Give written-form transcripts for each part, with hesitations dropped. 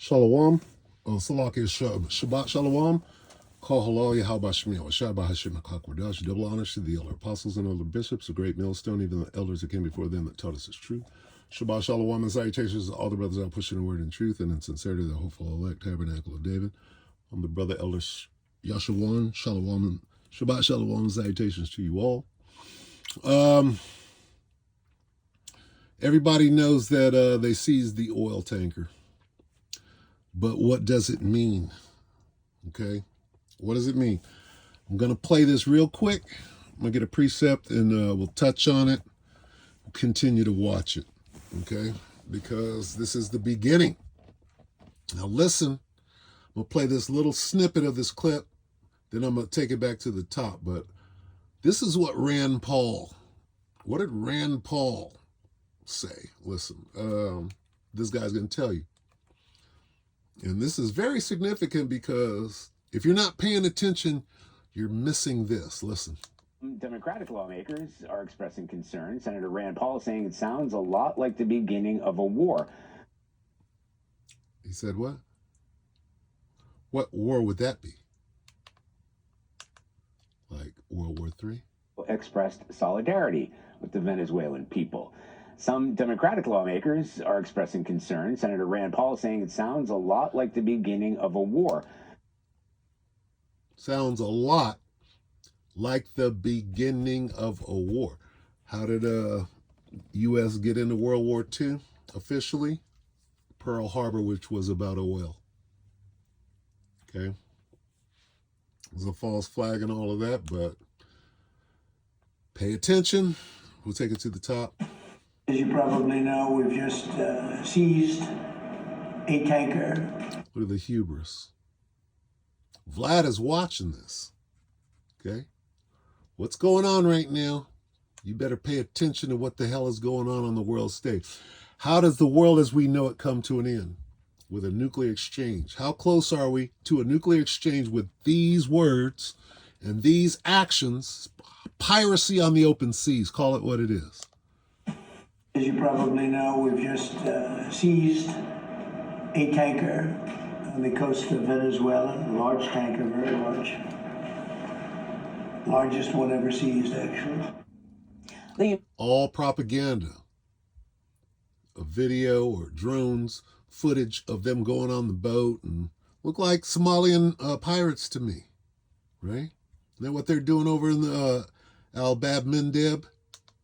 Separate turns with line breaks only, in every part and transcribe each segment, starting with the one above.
Shalom. Salaki Shabbat Shalom. Call halal Yahweh Shemiel. Shabbat Hashem HaKakwadash. Double honors to the elder apostles and elder bishops, a great millstone, even the elders that came before them that taught us its truth. Shabbat Shalom and salutations to all the brothers out pushing the word in truth and in sincerity, the hopeful elect tabernacle of David. I'm the brother elder Yashawan. Shalom and Shabbat Shalom and salutations to you all. Everybody knows that they seized the oil tanker. But what does it mean? Okay, what does it mean? I'm going to play this real quick. I'm going to get a precept and we'll touch on it. We'll continue to watch it, okay? Because this is the beginning. Now listen, I'm going to play this little snippet of this clip, then I'm going to take it back to the top. But this is what Rand Paul, what did Rand Paul say? Listen, this guy's going to tell you. And this is very significant because if you're not paying attention, you're missing this. Listen.
Democratic lawmakers are expressing concern. Senator Rand Paul saying it sounds a lot like the beginning of a war.
He said what? What war would that be? Like World War III?
Expressed solidarity with the Venezuelan people. Some Democratic lawmakers are expressing concern. Senator Rand Paul saying it sounds a lot like the beginning of a war.
Sounds a lot like the beginning of a war. How did U.S. get into World War II officially? Pearl Harbor, which was about oil. Okay. It was a false flag and all of that, but pay attention. We'll take it to the top.
As you probably know, we've just seized a tanker.
Look at the hubris. Vlad is watching this, okay? What's going on right now? You better pay attention to what the hell is going on the world stage. How does the world as we know it come to an end? With a nuclear exchange. How close are we to a nuclear exchange with these words and these actions? Piracy on the open seas, call it what it is.
As you probably know, we've just seized a tanker on the coast of Venezuela, a large tanker, very large. Largest one ever seized, actually.
All propaganda. A video or drones footage of them going on the boat and look like Somalian pirates to me, right? Isn't that what they're doing over in the Al-Bab Mindeb?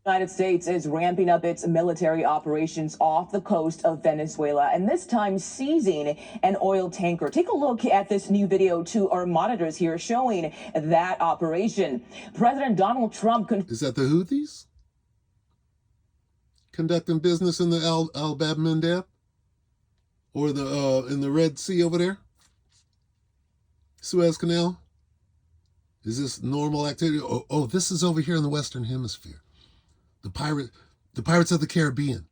The United States is ramping up its military operations off the coast of Venezuela, and this time seizing an oil tanker. Take a look at this new video to our monitors here showing that operation. President Donald Trump...
Is that the Houthis? Conducting business in the Al-Bab Mindeb? Or the in the Red Sea over there? Suez Canal? Is this normal activity? Oh, this is over here in the Western Hemisphere. The Pirates of the Caribbean.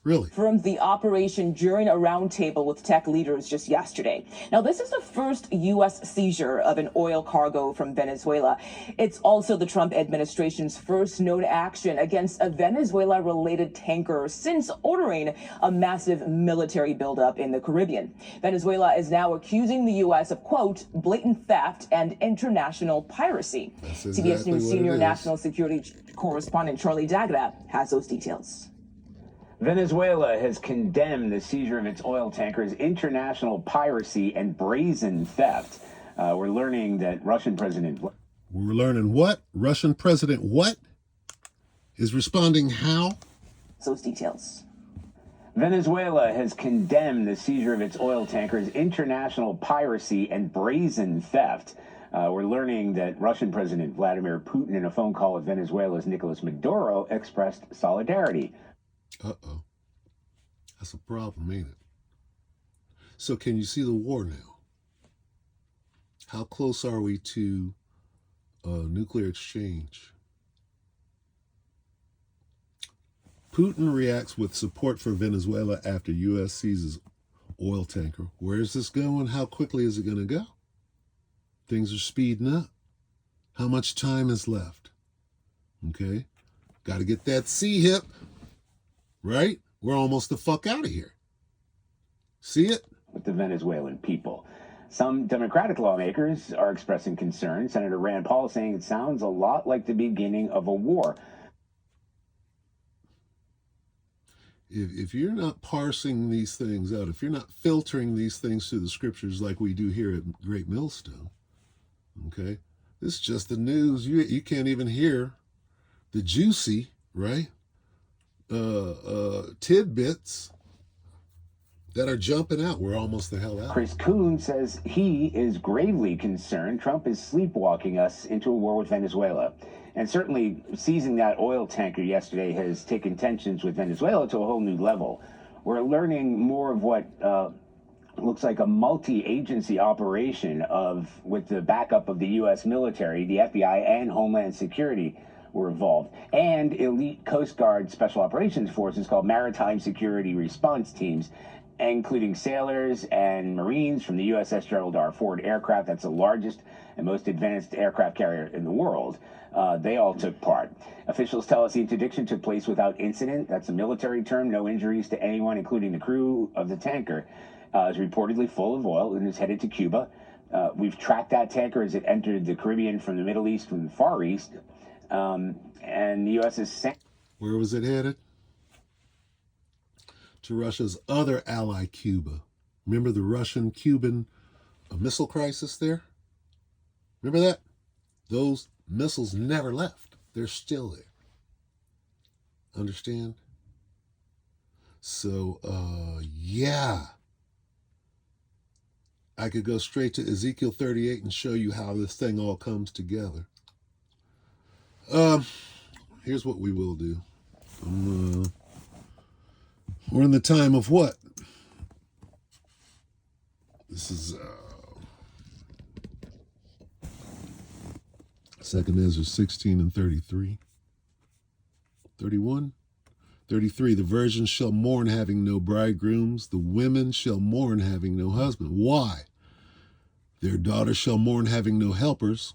Really?
From the operation during a roundtable with tech leaders just yesterday. Now, this is the first U.S. seizure of an oil cargo from Venezuela. It's also the Trump administration's first known action against a Venezuela-related tanker since ordering a massive military buildup in the Caribbean. Venezuela is now accusing the U.S. of, quote, blatant theft and international piracy.
Exactly
CBS News senior national security correspondent Charlie D'Agata has those details.
Venezuela has condemned the seizure of its oil tankers, international piracy, and brazen theft. We're learning that Russian President...
We're learning what? Russian President what? Is responding how?
Those details.
Venezuela has condemned the seizure of its oil tankers, international piracy, and brazen theft. We're learning that Russian President Vladimir Putin, in a phone call with Venezuela's Nicolas Maduro, expressed solidarity.
Uh-oh. That's a problem, ain't it? So can you see the war now? How close are we to a nuclear exchange? Putin reacts with support for Venezuela after U.S. seizes oil tanker. Where is this going? How quickly is it going to go? Things are speeding up. How much time is left? Okay. Got to get that C-hip. Right? We're almost the fuck out of here. See it?
the Venezuelan people. Some Democratic lawmakers are expressing concern. Senator Rand Paul saying it sounds a lot like the beginning of a war.
If you're not parsing these things out, if you're not filtering these things through the scriptures like we do here at Great Millstone, okay, this is just the news. You can't even hear the juicy, right, tidbits that are jumping out. We're almost the hell out.
Chris Coons says he is gravely concerned Trump is sleepwalking us into a war with Venezuela. And certainly seizing that oil tanker yesterday has taken tensions with Venezuela to a whole new level. We're learning more of what looks like a multi-agency operation with the backup of the U.S. military, the FBI, and Homeland Security were involved, and elite Coast Guard Special Operations Forces called Maritime Security Response Teams, including sailors and Marines from the USS Gerald R. Ford aircraft. That's the largest and most advanced aircraft carrier in the world. They all took part. Officials tell us the interdiction took place without incident. That's a military term. No injuries to anyone, including the crew of the tanker. Is reportedly full of oil and is headed to Cuba. We've tracked that tanker as it entered the Caribbean from the Middle East, from the Far East. And the U.S. is saying...
Where was it headed? To Russia's other ally, Cuba. Remember the Russian-Cuban missile crisis there? Remember that? Those missiles never left. They're still there. Understand? So, yeah. I could go straight to Ezekiel 38 and show you how this thing all comes together. Here's what we will do. We're in the time of what? This is 2nd Ezra 16 and 33. 31. 33, the virgins shall mourn having no bridegrooms. The women shall mourn having no husband. Why? Their daughters shall mourn having no helpers.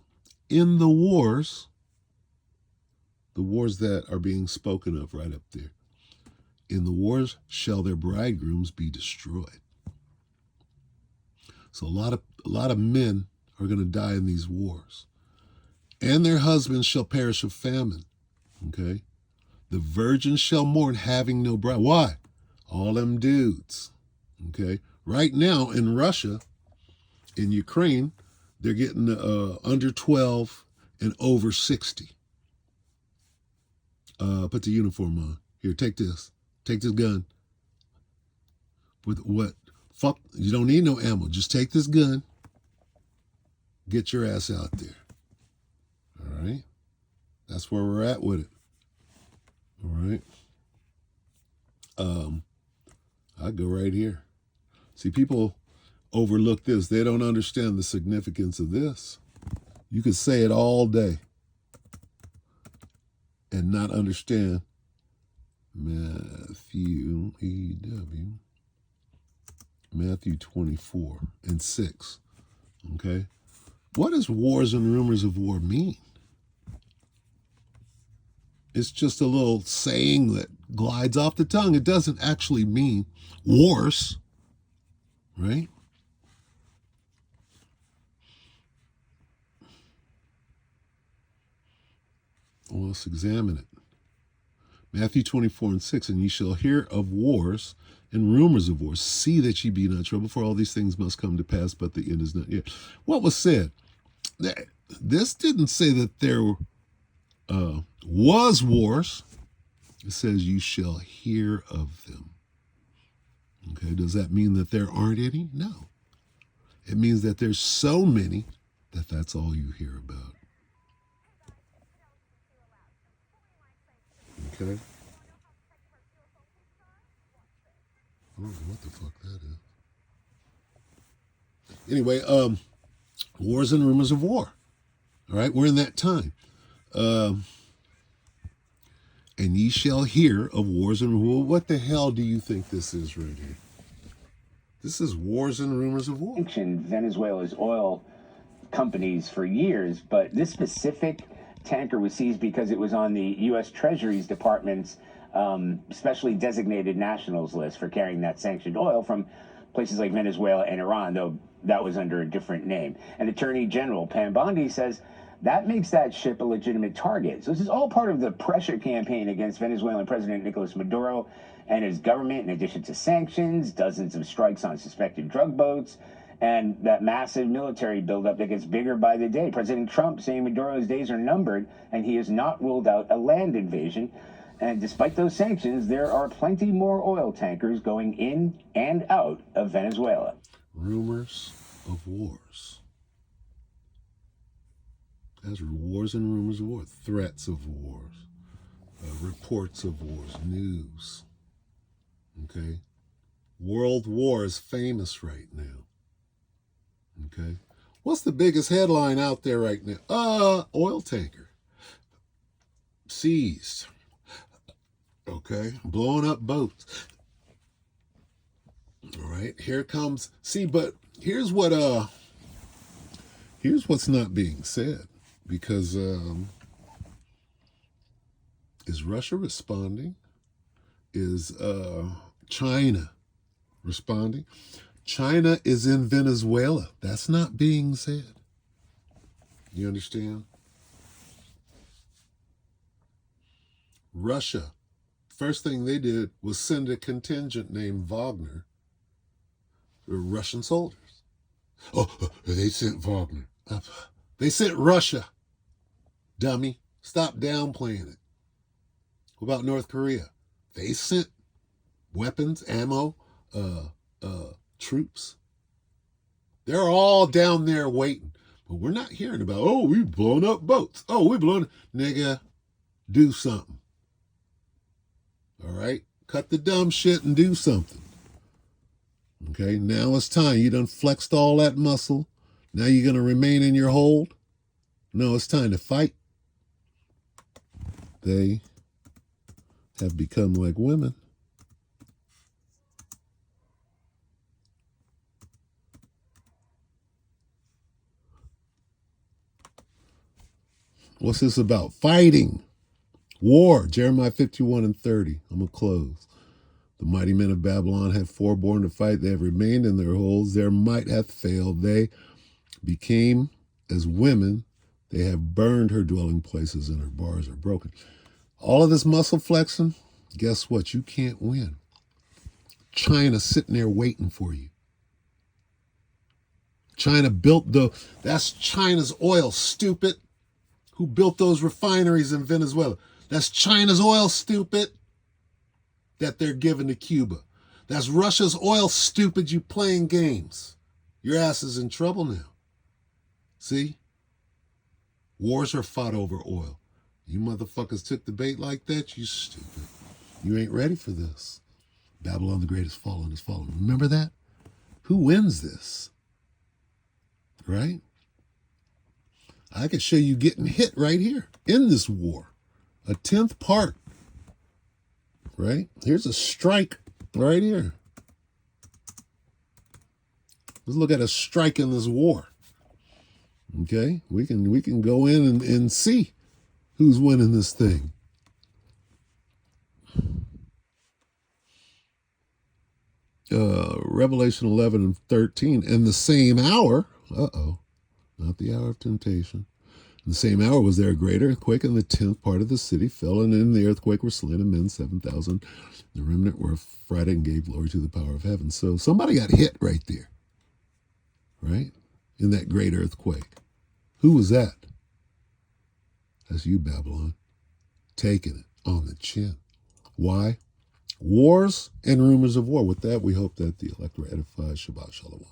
In the wars that are being spoken of right up there. In the wars shall their bridegrooms be destroyed. So a lot of men are going to die in these wars. And their husbands shall perish of famine. Okay? The virgins shall mourn having no bride. Why? All them dudes. Okay? Right now in Russia, in Ukraine, they're getting under 12 and over 60. Put the uniform on. Here, take this. Take this gun. With what? Fuck, you don't need no ammo. Just take this gun. Get your ass out there. All right? That's where we're at with it. All right? I go right here. See, people overlook this. They don't understand the significance of this. You could say it all day and not understand Matthew 24 and 6. Okay? What does wars and rumors of war mean? It's just a little saying that glides off the tongue. It doesn't actually mean wars, right? Well, let's examine it. Matthew 24 and 6, and ye shall hear of wars and rumors of wars. See that ye be not troubled, for all these things must come to pass, but the end is not yet. What was said? This didn't say that there was wars. It says you shall hear of them. Okay, does that mean that there aren't any? No. It means that there's so many that that's all you hear about. Okay. I don't know what the fuck that is. Anyway, wars and rumors of war. All right, we're in that time. And ye shall hear of wars and rumors. What the hell do you think this is right here? This is wars and rumors of war.
Venezuela's oil companies for years, but this specific tanker was seized because it was on the U.S. Treasury's Department's specially designated nationals list for carrying that sanctioned oil from places like Venezuela and Iran, though that was under a different name. And Attorney General Pam Bondi says that makes that ship a legitimate target. So this is all part of the pressure campaign against Venezuelan President Nicolas Maduro and his government, in addition to sanctions, dozens of strikes on suspected drug boats, and that massive military buildup that gets bigger by the day. President Trump saying Maduro's days are numbered, and he has not ruled out a land invasion. And despite those sanctions, there are plenty more oil tankers going in and out of Venezuela.
Rumors of wars. That's wars and rumors of war. Threats of wars. Reports of wars. News. Okay? World war is famous right now. Okay? What's the biggest headline out there right now? Oil tanker. Seized. Okay? Blowing up boats. All right? Here comes... See, but here's what's not being said. Because is Russia responding? Is China responding? China is in Venezuela. That's not being said. You understand? Russia, first thing they did was send a contingent named Wagner, Russian soldiers. Oh, they sent Wagner. They sent Russia. Dummy. Stop downplaying it. What about North Korea? They sent weapons, ammo, troops. They're all down there waiting. But we're not hearing about, oh, we've blown up boats. Oh, we're blowing... Nigga, do something. All right? Cut the dumb shit and do something. Okay? Now it's time. You done flexed all that muscle. Now you're going to remain in your hold? No, it's time to fight. They have become like women. What's this about? Fighting. War. Jeremiah 51:30. I'm going to close. The mighty men of Babylon have forborne to fight. They have remained in their holds. Their might hath failed. They became as women. They have burned her dwelling places, and her bars are broken. All of this muscle flexing, guess what? You can't win. China's sitting there waiting for you. China built that's China's oil, stupid. Who built those refineries in Venezuela? That's China's oil, stupid, that they're giving to Cuba. That's Russia's oil, stupid, you playing games. Your ass is in trouble now. See? Wars are fought over oil. You motherfuckers took the bait like that, you stupid. You ain't ready for this. Babylon the Great is fallen, Remember that? Who wins this? Right? I could show you getting hit right here in this war. A 10th part. Right? Here's a strike right here. Let's look at a strike in this war. Okay? We can go in and see who's winning this thing. Revelation 11:13. In the same hour, not the hour of temptation. In the same hour was there a great earthquake, and the 10th part of the city fell, and in the earthquake were slain of men 7,000. The remnant were affrighted and gave glory to the power of heaven. So somebody got hit right there, right? In that great earthquake. Who was that? That's you, Babylon. Taking it on the chin. Why? Wars and rumors of war. With that, we hope that the elect were edified. Shabbat Shalom.